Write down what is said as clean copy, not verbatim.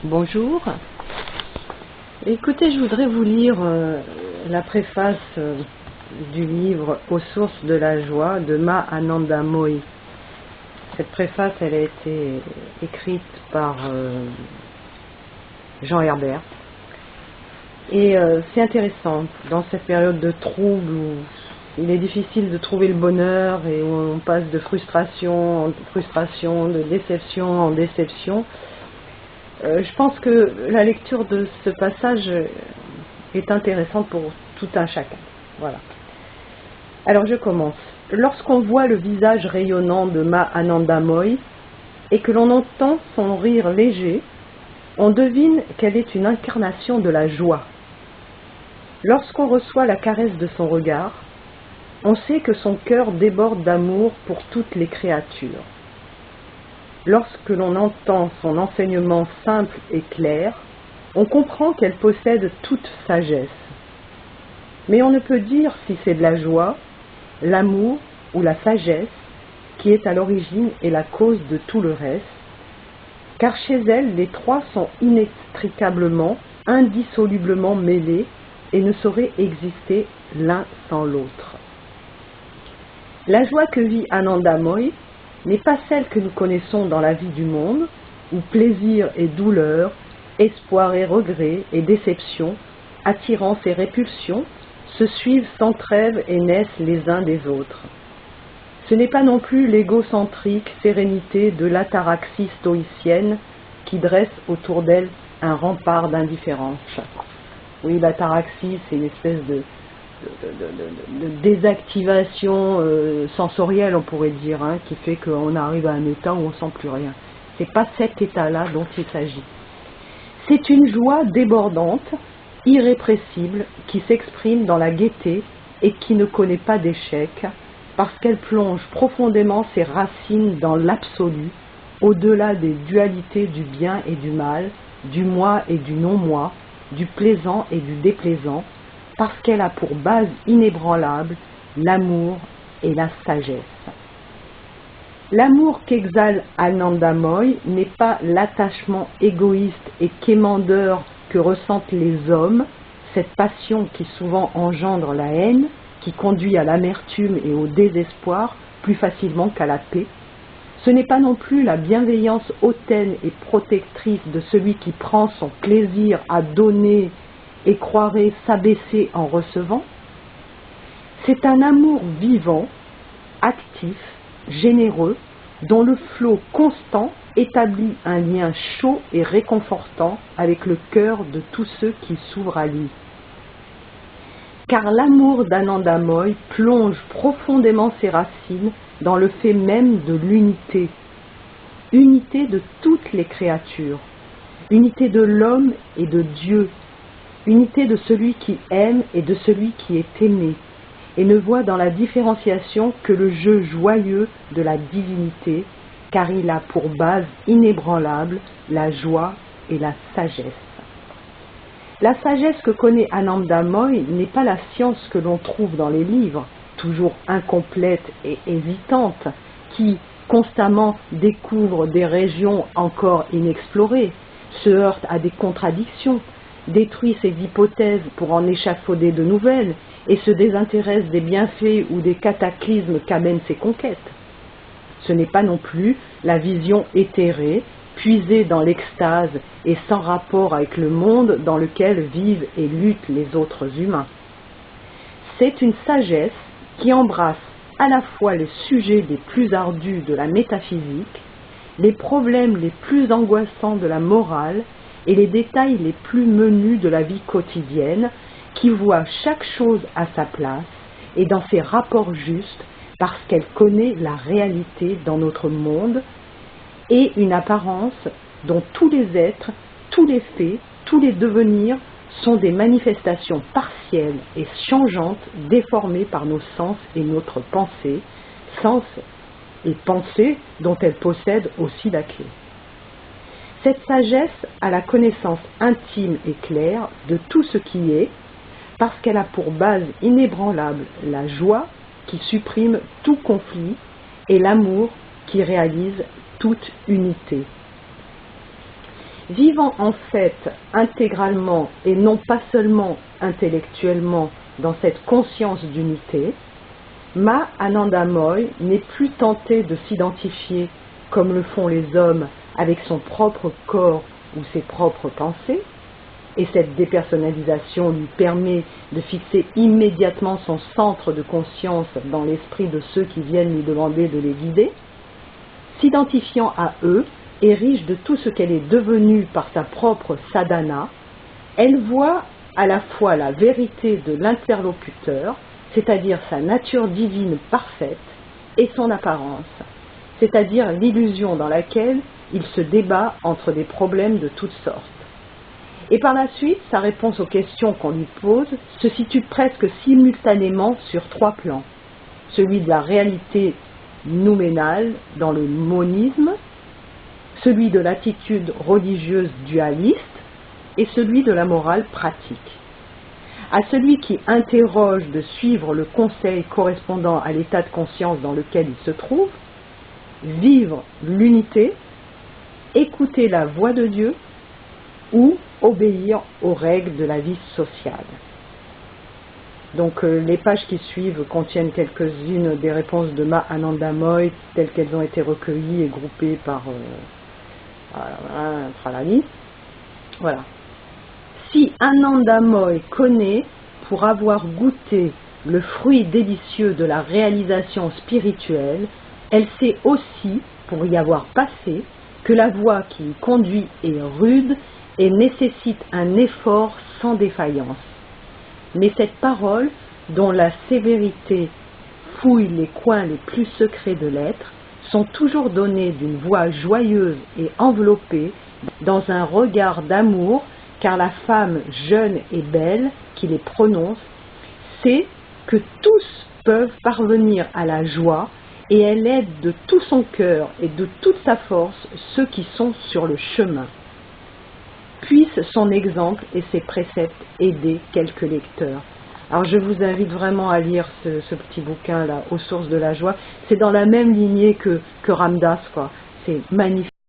Bonjour. Écoutez, je voudrais vous lire la préface du livre Aux sources de la joie de Mahananda Mohi. Cette préface, elle a été écrite par Jean Herbert. Et c'est intéressant, dans cette période de trouble où il est difficile de trouver le bonheur et où on passe de frustration en frustration, de déception en déception. Je pense que la lecture de ce passage est intéressante pour tout un chacun. Voilà. Alors je commence. Lorsqu'on voit le visage rayonnant de Mahananda Mohi et que l'on entend son rire léger, on devine qu'elle est une incarnation de la joie. Lorsqu'on reçoit la caresse de son regard, on sait que son cœur déborde d'amour pour toutes les créatures. Lorsque l'on entend son enseignement simple et clair, on comprend qu'elle possède toute sagesse. Mais on ne peut dire si c'est de la joie, l'amour ou la sagesse qui est à l'origine et la cause de tout le reste, car chez elle, les trois sont inextricablement, indissolublement mêlés et ne sauraient exister l'un sans l'autre. La joie que vit Ananda Mohi n'est pas celle que nous connaissons dans la vie du monde, où plaisir et douleur, espoir et regret et déception, attirance et répulsion se suivent sans trêve et naissent les uns des autres. Ce n'est pas non plus l'égocentrique sérénité de l'ataraxie stoïcienne qui dresse autour d'elle un rempart d'indifférence. Oui, l'ataraxie, c'est une espèce de désactivation sensorielle, on pourrait dire, qui fait qu'on arrive à un état où on ne sent plus rien. C'est pas cet état-là dont il s'agit. C'est une joie débordante, irrépressible, qui s'exprime dans la gaieté et qui ne connaît pas d'échec, parce qu'elle plonge profondément ses racines dans l'absolu, au-delà des dualités du bien et du mal, du moi et du non-moi, du plaisant et du déplaisant, parce qu'elle a pour base inébranlable l'amour et la sagesse. L'amour qu'exhale Ananda Mohi n'est pas l'attachement égoïste et quémandeur que ressentent les hommes, cette passion qui souvent engendre la haine, qui conduit à l'amertume et au désespoir plus facilement qu'à la paix. Ce n'est pas non plus la bienveillance hautaine et protectrice de celui qui prend son plaisir à donner et croirait s'abaisser en recevant. C'est un amour vivant, actif, généreux, dont le flot constant établit un lien chaud et réconfortant avec le cœur de tous ceux qui s'ouvrent à lui. Car l'amour d'Ananda Mohi plonge profondément ses racines dans le fait même de l'unité, unité de toutes les créatures, unité de l'homme et de Dieu, unité de celui qui aime et de celui qui est aimé, et ne voit dans la différenciation que le jeu joyeux de la divinité, car il a pour base inébranlable la joie et la sagesse. La sagesse que connaît Ananda Mohi n'est pas la science que l'on trouve dans les livres, toujours incomplète et hésitante, qui constamment découvre des régions encore inexplorées, se heurte à des contradictions, détruit ses hypothèses pour en échafauder de nouvelles et se désintéresse des bienfaits ou des cataclysmes qu'amènent ses conquêtes. Ce n'est pas non plus la vision éthérée, puisée dans l'extase et sans rapport avec le monde dans lequel vivent et luttent les autres humains. C'est une sagesse qui embrasse à la fois les sujets les plus ardus de la métaphysique, les problèmes les plus angoissants de la morale et les détails les plus menus de la vie quotidienne, qui voit chaque chose à sa place et dans ses rapports justes, parce qu'elle connaît la réalité dans notre monde et une apparence dont tous les êtres, tous les faits, tous les devenirs sont des manifestations partielles et changeantes déformées par nos sens et notre pensée, sens et pensée dont elle possède aussi la clé. Cette sagesse a la connaissance intime et claire de tout ce qui est, parce qu'elle a pour base inébranlable la joie qui supprime tout conflit et l'amour qui réalise toute unité. Vivant en fait intégralement et non pas seulement intellectuellement dans cette conscience d'unité, Ma Ananda Moy n'est plus tenté de s'identifier comme le font les hommes avec son propre corps ou ses propres pensées, et cette dépersonnalisation lui permet de fixer immédiatement son centre de conscience dans l'esprit de ceux qui viennent lui demander de les guider. S'identifiant à eux et riche de tout ce qu'elle est devenue par sa propre sadhana, elle voit à la fois la vérité de l'interlocuteur, c'est-à-dire sa nature divine parfaite, et son apparence, c'est-à-dire l'illusion dans laquelle il se débat entre des problèmes de toutes sortes. Et par la suite, sa réponse aux questions qu'on lui pose se situe presque simultanément sur 3 plans. Celui de la réalité nouménale dans le monisme, celui de l'attitude religieuse dualiste et celui de la morale pratique. À celui qui interroge de suivre le conseil correspondant à l'état de conscience dans lequel il se trouve, vivre l'unité, écouter la voix de Dieu ou obéir aux règles de la vie sociale. Donc les pages qui suivent contiennent quelques-unes des réponses de Ma Ananda Moy telles qu'elles ont été recueillies et groupées par Tralali. Voilà. Si Ananda Moy connaît, pour avoir goûté le fruit délicieux de la réalisation spirituelle, elle sait aussi, pour y avoir passé, que la voie qui y conduit est rude et nécessite un effort sans défaillance. Mais cette parole, dont la sévérité fouille les coins les plus secrets de l'être, sont toujours données d'une voix joyeuse et enveloppée dans un regard d'amour, car la femme jeune et belle qui les prononce sait que tous peuvent parvenir à la joie et elle aide de tout son cœur et de toute sa force ceux qui sont sur le chemin. Puisse son exemple et ses préceptes aider quelques lecteurs. Alors je vous invite vraiment à lire ce petit bouquin là, Aux sources de la joie. C'est dans la même lignée que Ram Dass, quoi. C'est magnifique.